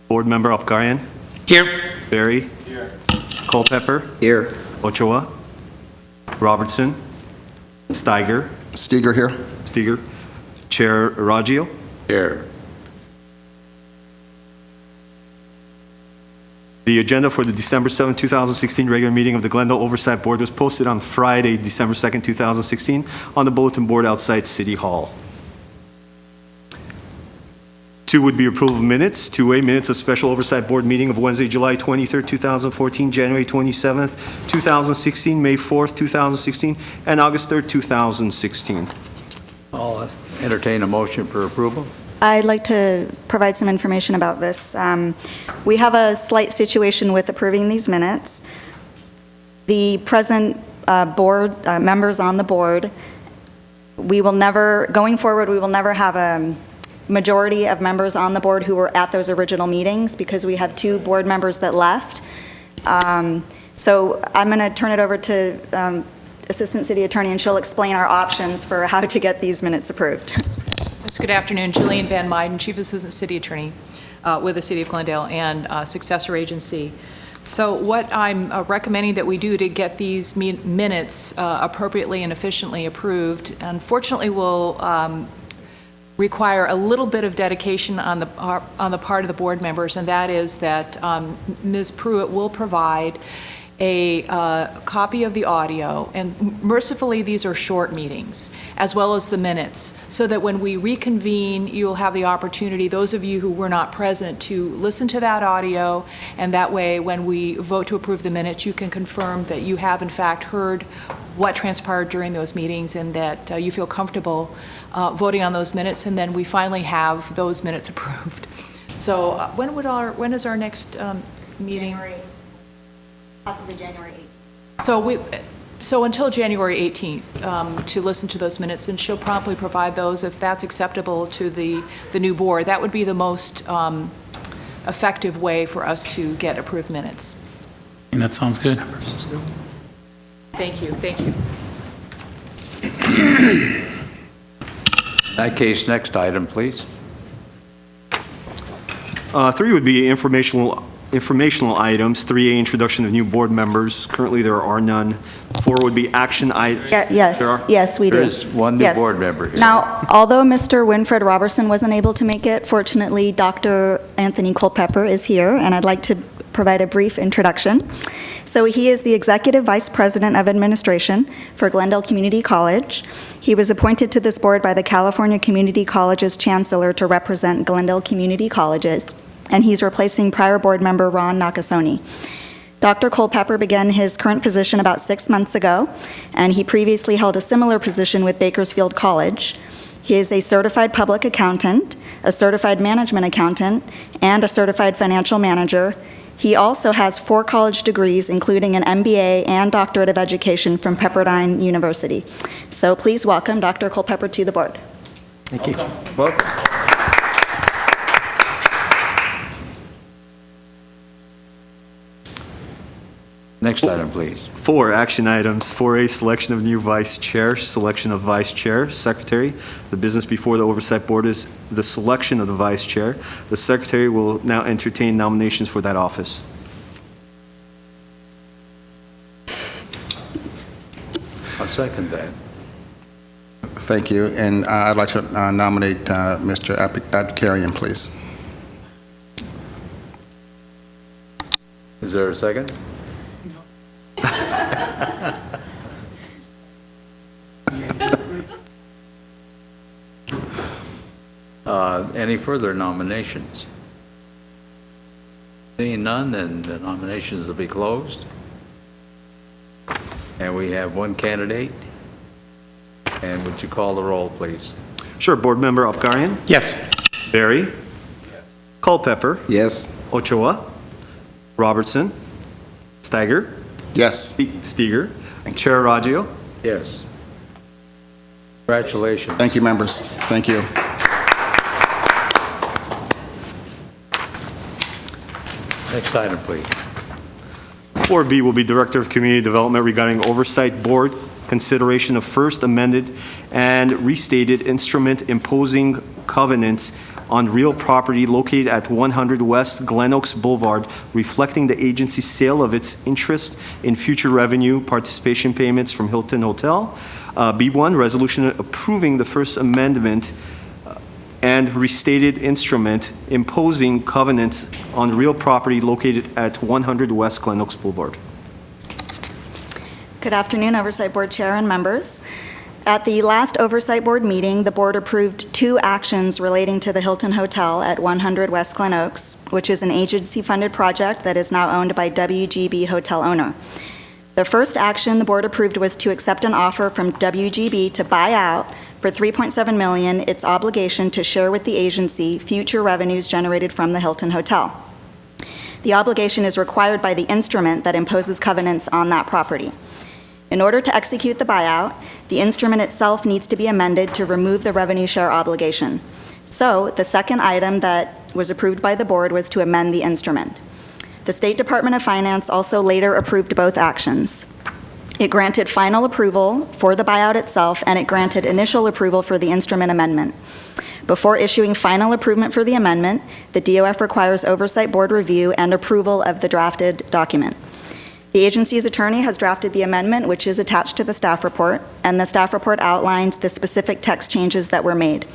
Board Member Upgarian. Here. Barry. Here. Culpepper. Here. Ochoa. Robertson. Steiger. Steger here. Steger. Chair Raggio. Here. The agenda for the December 7, 2016 regular meeting of the Glendale Oversight Board was posted on Friday, December 2, 2016 on the bulletin board outside City Hall. 2 would be approval of minutes. 2A, minutes of Special Oversight Board meeting of Wednesday, July 23, 2014, January 27, 2016, May 4, 2016, and August 3, 2016. I'll entertain a motion for approval. I'd like to provide some information about this. We have a slight situation with approving these minutes. The present board members on the board, going forward, we will never have a majority of members on the board who were at those original meetings because we have 2 board members that left. So I'm going to turn it over to Assistant City Attorney, and she'll explain our options for how to get these minutes approved. Good afternoon. Jillian Van Meiden, Chief Assistant City Attorney with the City of Glendale and Successor Agency. So what I'm recommending that we do to get these minutes appropriately and efficiently approved, unfortunately will require a little bit of dedication on the part of the board members, and that is that Ms. Pruitt will provide a copy of the audio, and mercifully these are short meetings, as well as the minutes, so that when we reconvene, you'll have the opportunity, those of you who were not present, to listen to that audio, and that way when we vote to approve the minutes, you can confirm that you have in fact heard what transpired during those meetings and that you feel comfortable voting on those minutes, and then we finally have those minutes approved. So when is our next meeting? Possibly January 8th. So until January 18th to listen to those minutes, and she'll promptly provide those if that's acceptable to the new board. That would be the most effective way for us to get approved minutes. And that sounds good. Thank you. Thank you. In that case, next item, please. 3 would be informational items. 3A, introduction of new board members. Currently, there are none. 4 would be action items. Yes, we do. There is one new board member here. Now, although Mr. Winfred Robertson wasn't able to make it, fortunately, Dr. Anthony Culpepper is here, and I'd like to provide a brief introduction. So he is the Executive Vice President of Administration for Glendale Community College. He was appointed to this board by the California Community Colleges Chancellor to represent Glendale Community Colleges, and he's replacing prior board member Ron Nakasone. Dr. Culpepper began his current position about 6 months ago, and he previously held a similar position with Bakersfield College. He is a certified public accountant, a certified management accountant, and a certified financial manager. He also has 4 college degrees, including an MBA and Doctorate of Education from Pepperdine University. So please welcome Dr. Culpepper to the board. Thank you. Welcome. Next item, please. 4 action items. 4A, selection of new vice chair, selection of vice chair, secretary. The business before the Oversight Board is the selection of the vice chair. The secretary will now entertain nominations for that office. I'll second that. Thank you. And I'd like to nominate Mr. Abkarian, please. Is there a second? Any further nominations? Seeing none, then the nominations will be closed. And we have 1 candidate. And would you call the roll, please? Sure. Board Member Upgarian. Yes. Barry. Yes. Culpepper. Yes. Ochoa. Robertson. Steiger. Yes. Steger. Chair Raggio. Yes. Congratulations. Thank you, members. Thank you. Next item, please. 4B will be Director of Community Development regarding Oversight Board consideration of first amended and restated instrument imposing covenants on real property located at 100 West Glen Oaks Boulevard, reflecting the agency's sale of its interest in future revenue participation payments from Hilton Hotel. B1, resolution approving the First Amendment and restated instrument imposing covenants on real property located at 100 West Glen Oaks Boulevard. Good afternoon, Oversight Board Chair and members. At the last Oversight Board meeting, the board approved 2 actions relating to the Hilton Hotel at 100 West Glen Oaks, which is an agency-funded project that is now owned by WGB Hotel owner. The first action the board approved was to accept an offer from WGB to buy out for $3.7 million its obligation to share with the agency future revenues generated from the Hilton Hotel. The obligation is required by the instrument that imposes covenants on that property. In order to execute the buyout, the instrument itself needs to be amended to remove the revenue share obligation. So, the second item that was approved by the board was to amend the instrument. The State Department of Finance also later approved both actions. It granted final approval for the buyout itself, and it granted initial approval for the instrument amendment. Before issuing final approval for the amendment, the DOF requires Oversight Board review and approval of the drafted document. The agency's attorney has drafted the amendment, which is attached to the staff report, and the staff report outlines the specific text changes that were made.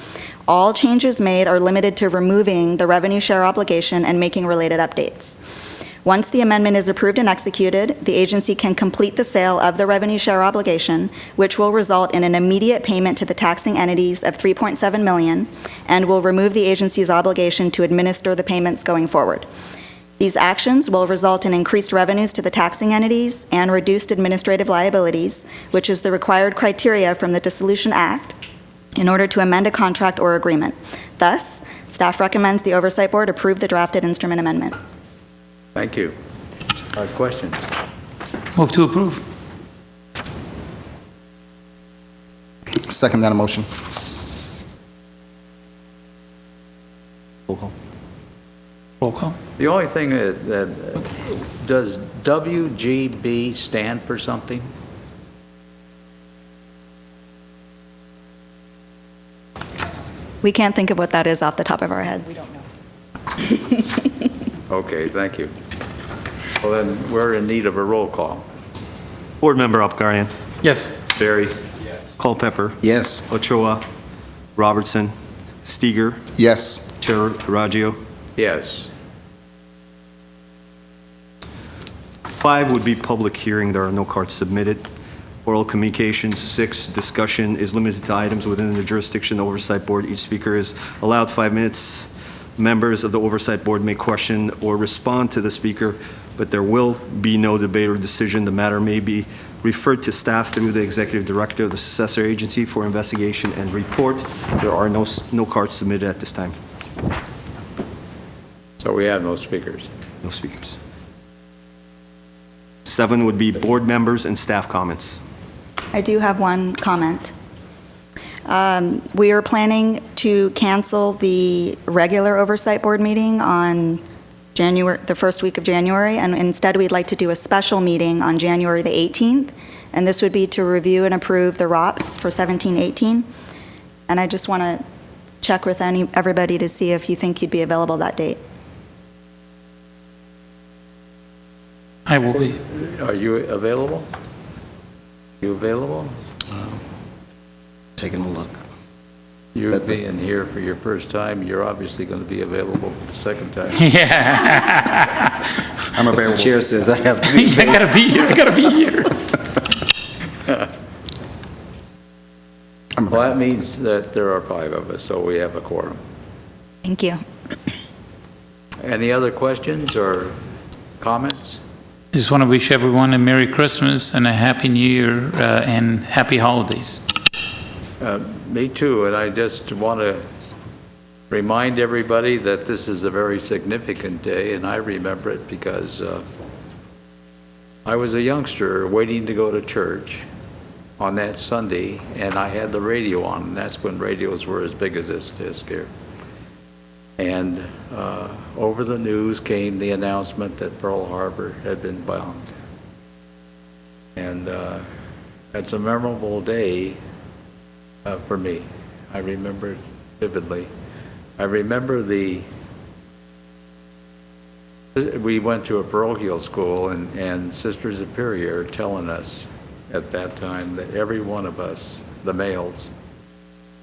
All changes made are limited to removing the revenue share obligation and making related updates. Once the amendment is approved and executed, the agency can complete the sale of the revenue share obligation, which will result in an immediate payment to the taxing entities of $3.7 million and will remove the agency's obligation to administer the payments going forward. These actions will result in increased revenues to the taxing entities and reduced administrative liabilities, which is the required criteria from the Dissolution Act in order to amend a contract or agreement. Thus, staff recommends the Oversight Board approve the drafted instrument amendment. Thank you. Questions? Move to approve. Second that motion. Roll call. Roll call. The only thing does WGB stand for something? We can't think of what that is off the top of our heads. Okay, thank you. Well, then, we're in need of a roll call. Board Member Apgarian. Yes. Barry. Yes. Culpepper. Yes. Ochoa. Robertson. Steger. Yes. Chair Raggio. Yes. 5 would be public hearing. There are no cards submitted. Oral communications. 6, discussion is limited to items within the jurisdiction of the Oversight Board. Each speaker is allowed 5 minutes. Members of the Oversight Board may question or respond to the speaker, but there will be no debate or decision. The matter may be referred to staff through the Executive Director of the Successor Agency for investigation and report. There are no cards submitted at this time. So we have no speakers. No speakers. 7 would be board members and staff comments. I do have one comment. We are planning to cancel the regular Oversight Board meeting on the first week of January, and instead we'd like to do a special meeting on January the 18th, and this would be to review and approve the ROPS for 17-18. And I just want to check with everybody to see if you think you'd be available that date. I will be. Are you available? You available? Taking a look. You That this- being here for your first time, you're obviously going to be available the second time. Yeah. I'm Mr. available. Chair says I have to be. I gotta be here. I gotta be here. Well, that means that there are 5 of us, so we have a quorum. Thank you. Any other questions or comments? I just want to wish everyone a Merry Christmas and a Happy New Year and Happy Holidays. Me too, and I just want to remind everybody that this is a very significant day, and I remember it because I was a youngster waiting to go to church on that Sunday, and I had the radio on, and that's when radios were as big as this disc here. And over the news came the announcement that Pearl Harbor had been bombed. And it's a memorable day for me. I remember it vividly. I remember we went to a parochial school, and Sister Superior telling us at that time that every one of us, the males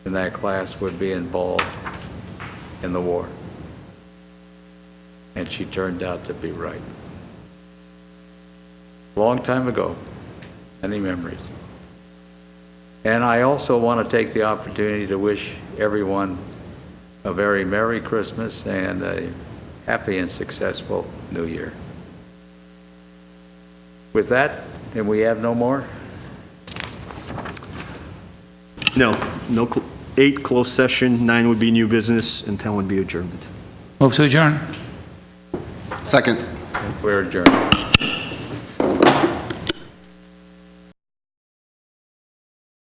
in that class, would be involved in the war. And she turned out to be right. Long time ago, many memories. And I also want to take the opportunity to wish everyone a very Merry Christmas and a happy and successful New Year. With that, and we have no more? No, 8 closed session, 9 would be new business, and 10 would be adjournment. Move to adjourn. Second. We're adjourned.